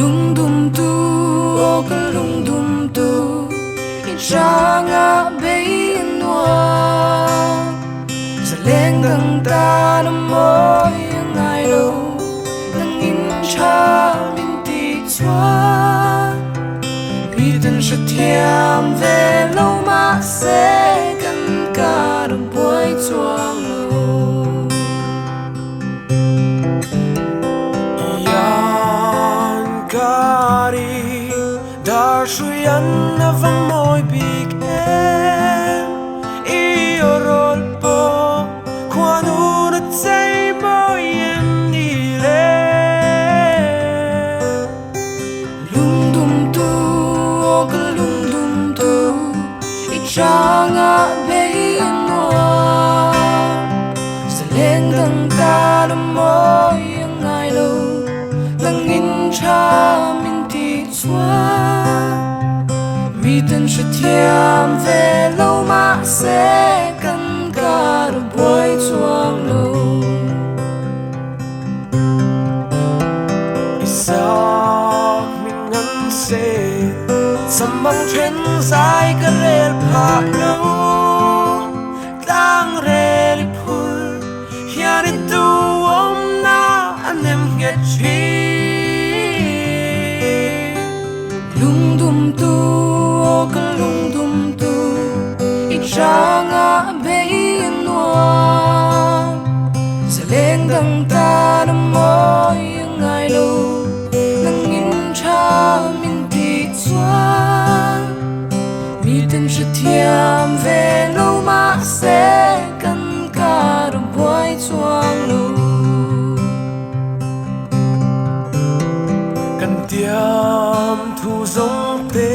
lung dum tu o ka lung dum tu in changa bei noa sa leng dang ta na mo ngai lo nang in cha min ti chua mi den sha thiam ve lo ma se kan ka dum boy chuang lo dar shuyan na van moi big em I orol po kwanu na tsay moi em ni le lung dum tu o ka lung dum tu I changa bei noa sa leng dang ta na mo ngai lo nang in cha min ti chua mi ten sha thiam ve lo ma se kan ka ru boy chuang lo isak min ngan se samang chen sai ka rel pha lo tang rel phul hian tu om na anem get chi lung dum tu o ka lung dum tu I changa bei noa sa leng dang ta na mo ngai lo nang in cha min ti chua mi ten sha thiam ve lo ma se kan ka ru boy chuang lo kan tiam thu zong te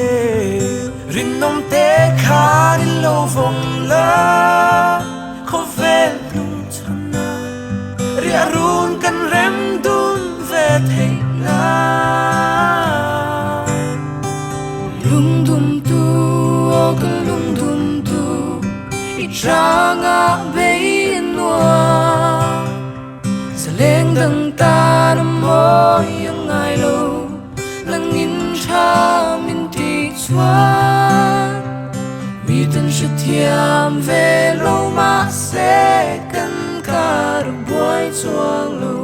rin nom te kha ni lo vong la kho vel lung chana ria run kan rem dun ve thei la lung dum tu o ka lung dum tu I changa bei noa sa leng dang ta na mo ngai lo nang in cha min ti chua mi ten sha thiam ve lo ma se kan ka ru boy chuang lo